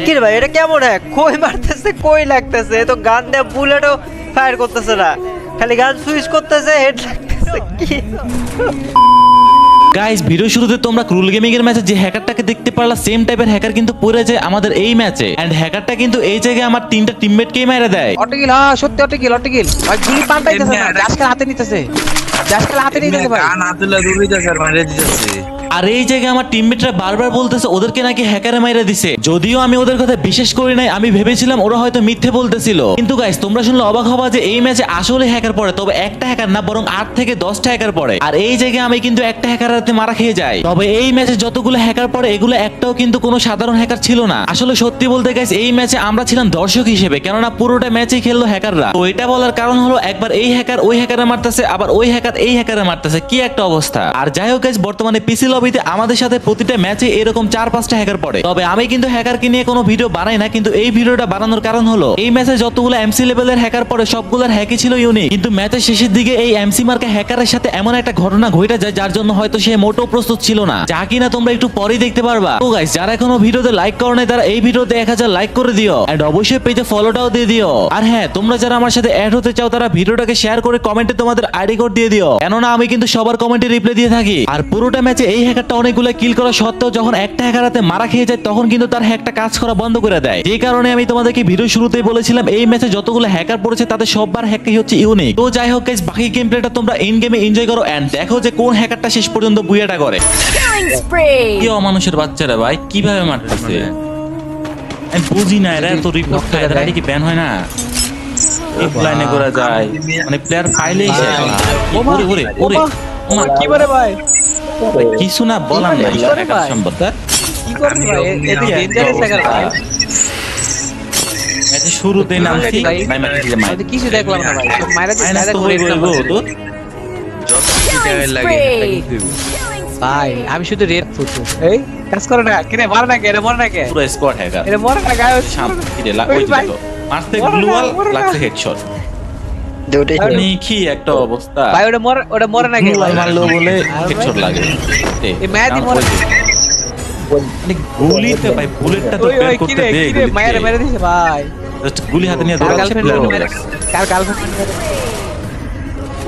কি রে ভাই এটা কেমন হ্যাক? কই মারতেছে কই লাগতেছে, তো গান দিয়ে বুলেটও ফায়ার করতেছে না, খালি গান সুইচ করতেছে, হেড লাগতেছে কি। গাইস ভিডিও শুরুতে তোমরা ক্রুল গেমিং এর ম্যাচে যে হ্যাকারটাকে দেখতে পারলা সেম টাইপের হ্যাকার কিন্তু পড়ে যায় আমাদের এই ম্যাচে, এন্ড হ্যাকারটা কিন্তু এই জায়গায় আমার তিনটা টিমমেটকেই মেরে দেয়। অটকিল, হ্যাঁ সত্যি অটকিল ভাই, গুলি পাল্টাইতেছে না, জাস্কাল হাতে নিতেছে ভাই, না তুলে দূরে যা স্যার মারে দিতেছে। আর এই জায়গায় আমার টিমমেটরা বারবার বলতেছে ওদেরকে নাকি হ্যাকারে মাইরা দিছে, যদিও আমি ওদের কথা বিশ্বাস করি নাই, আমি ভেবেছিলাম ওরা হয়তো মিথ্যে বলতেছিল। কিন্তু গাইস তোমরা শুনলে অবাক হবা যে এই ম্যাচে আসলে হ্যাকার পড়ে, তবে একটা হ্যাকার না বরং 8 থেকে 10টা হ্যাকার পড়ে। আর এই জায়গায় আমি কিন্তু একটা হ্যাকার হাতে মারা খেয়ে যাই। তবে এই ম্যাচে যতগুলো হ্যাকার পড়ে এগুলো একটাও কিন্তু কোনো সাধারণ হ্যাকার ছিল না। আসলে সত্যি বলতে গাইস এই ম্যাচে আমরা ছিলাম দর্শক হিসেবে, কেননা পুরোটা ম্যাচই খেললো হ্যাকাররা। তো এটা বলার কারণ হলো একবার এই হ্যাকার ওই হ্যাকারে মারতেছে, আবার ওই হ্যাকার এই হ্যাকারে মারতেছে, কি একটা অবস্থা। আর যাই হোক গাইস বর্তমানে পিসি লবিতে আমাদের সাথে প্রতিটা ম্যাচে এরকম 4-5টা হ্যাকার পড়ে। তবে আমি কিন্তু হ্যাকারকে নিয়ে কোনো ভিডিও বানাই না, কিন্তু এই ভিডিওটা বানানোর কারণ হলো এই ম্যাচে যতগুলো এমসি লেভেলের হ্যাকার পড়ে সবগুলোর হ্যাকই ছিল ইউনিক, কিন্তু ম্যাচের শেষের দিকে এই এমসি মার্কা হ্যাকারের সাথে এমন একটা ঘটনা ঘটে যায় যার জন্য হয়তো সে মোটেও প্রস্তুত ছিল না, যা কিনা তোমরা একটু পরেই দেখতে পারবা। তো গাইস যারা এখনো ভিডিওতে লাইক করো নাই তারা এই ভিডিওতে 1000 লাইক করে দিও, এন্ড অবশ্যই পেজে ফলোটাও দিয়ে দিও। আর হ্যাঁ তোমরা যারা আমার সাথে অ্যাড হতে চাও তারা ভিডিওটাকে শেয়ার করে কমেন্টে তোমাদের আইডি কোড দিয়ে দিও, কেননা আমি কিন্তু সবার কমেন্টে রিপ্লাই দিয়ে থাকি। আর পুরোটা ম্যাচে এই হ্যাকারটা অনেকগুলো কিল করা সত্ত্বেও যখন একটা হ্যাকার হাতে মারা খেয়ে যায় তখন কিন্তু তার হ্যাকটা কাজ করা বন্ধ করে দেয়। যে কারণে আমি তোমাদেরকে ভিডিও শুরুতেই বলেছিলাম এই ম্যাচে যতগুলো হ্যাকার পড়েছে তাদের সববার হ্যাকই হচ্ছে ইউনিক। তো যাই হোক গাইস বাকি গেম প্লেটা তোমরা ইন গেমে এনজয় করো, এন্ড দেখো যে কোন হ্যাকারটা শেষ পর্যন্ত বুইয়াটা করে। কি অমানুষের বাচ্চারা ভাই কিভাবে মারতেছে আমি বুঝি না, এরা তো রিপোর্ট খায়, এরা কি ব্যান হয় না? এই লাইনে করা যায় মানে প্লেয়ার পাইলেই শেষ। ওরে ওরে ওরে ওমা কি বলে ভাই, কিছু না বলার নাই হ্যাকার সম্পর্কে। কি করে ভাই, এটা ডেঞ্জারাস হ্যাকার ভাই। এটা শুরুতেই নামছি ভাই মারতে মাই আমি তো কিছু দেখলাম না ভাই, সব মাইরা আয়না দিছে তো হয়ে গো তো যত জায়গায় লাগে ভাই, আমি শুধু রেড ফুটু এই কাজ করে না, কিরে মার না কে, মর না কে, পুরো স্কোয়াড হ্যাকার এটা মর না গায় শান্তি রে ওই দেখো মারতে গ্লুয়াল লাগছে হেডশট। দুটোই মানে কি একটা অবস্থা ভাই, ওটা মরে না কে গ্লুয়াল মারলো বলে হেডশট লাগে। এই ম্যাচই মরে মানে গুলিতে ভাই বুলেটটা তো ওই বের ওই করতে কিরে দে কিরে মাইরা মেরে দিছে ভাই, জাস্ট গুলি হাতে নিয়ে কার দৌড়াচ্ছে গার্লফ্রেন্ড প্লেয়ার মেরে, কার গার্লফ্রেন্ড মেরে,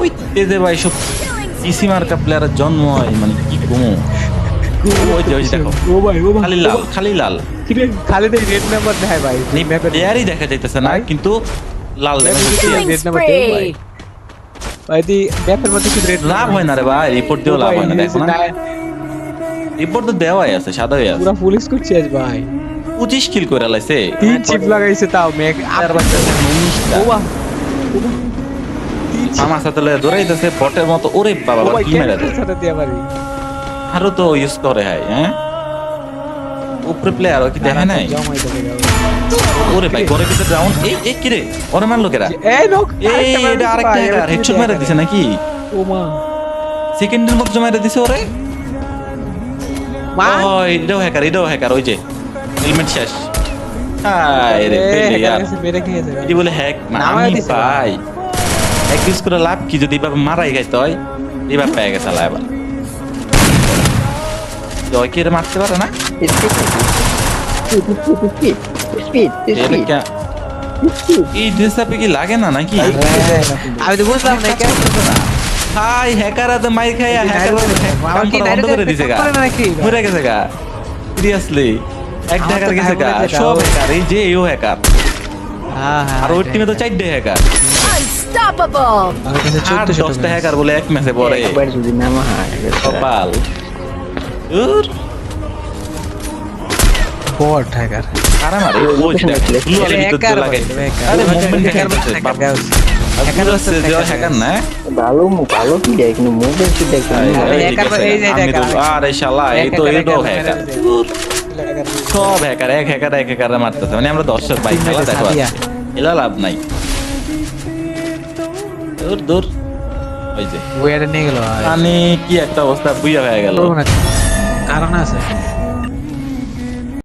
ওই তেজে ভাই সব পিসি মার্কা প্লেয়ারের জন্ম হয় মানে কি কমো। ওই যে দেখো ও ভাই খালি লাল কিরে খালি দেই রেড নাম্বার দেখায় ভাই, এই ম্যাপে প্লেয়ারই দেখা যাইতেছে না কিন্তু লাল দেখা যাচ্ছে। রেড নাম্বার দেই ভাই, ভাই দি ম্যাপের মধ্যে কি রেড লাভ হয় না রে ভাই, রিপোর্ট দিও লাভ হয় না, দেখো না রিপোর্ট তো দেওয়াই আছে সাদা হয়ে আছে। পুরো পুলিশ করছে আজ ভাই, 25 কিল করে লাইছে 3 চিপ লাগাইছে তাও মেঘ আর বাচ্চা ও বাহ, আমার সাথে দৌড়াইতেছে বটের মতো। ওরে বাবা ও ভাই কি মেরে দেয়, সাথে দিয়া পারি আরো তো ইউজ করে হয় হ্যাঁ উপরে প্লেয়ার কি দেখা নাই। জমাই দেবে ওরে ভাই ঘরে ভিতরে রাউন্ড এই কি রে ওরে মারলো কেরা, এই লোক এই এটা আরেকটা হ্যাকার হেডশট মেরে দিছে নাকি, ও মা সেকেন্ডের মধ্যে মেরে দিছে ওরে। মা ও এটাও হ্যাকার ওই যে হেলমেট শেষ। হায় রে প্লেয়ার মেরে খেয়েছে এটি বলে হ্যাক নামায় আমি দিছে। ভাই এক ইউজ করে লাভ কি, যদি এবার মারাই গাইতে হয় এবার পেয়ে গেছে আলা এবার জয় কি মারতে পারে না এই ড্রেসআপে কি লাগে না নাকি? আমি তো বুঝলাম না কেন হাই হ্যাকার আতে মাইর খাইয়া হ্যাকার আমার কি বন্ধ করে দিছে গা, করে না নাকি মরে গেছে গা সিরিয়াসলি এক আমার তো হ্যাকার গেছে গা, হ্যাকার সব যাও। হ্যাকার এই যে এও হ্যাকার হ্যাঁ হ্যাঁ আর ওই টিমে তো 4টে হ্যাকার Unstoppable! আমার কাছে 10টা হ্যাকার বলে এক ম্যাচে পড়ে একবার যদি নামা হয় কপাল দূর বট হ্যাকার কারা মারে ওই যে ব্লু আলে ভিতর দিয়ে লাগাই আরে মুভমেন্ট হ্যাকার করছে বাপ হ্যাকার হচ্ছে যে হ্যাকার না ভালো কি দেয় কিন্তু মুভমেন্ট কি দেখি আরে শালা এই তো এটাও হ্যাকার সব হ্যাকার এক হ্যাকার মারতেছে মানে আমরা দর্শক ভাই খেলা দেখো এলা লাভ নাই দূর দূর ওই যে ওয়ারে নিয়ে গেল মানে কি একটা অবস্থা বুইয়া হয়ে গেল কারণ আছে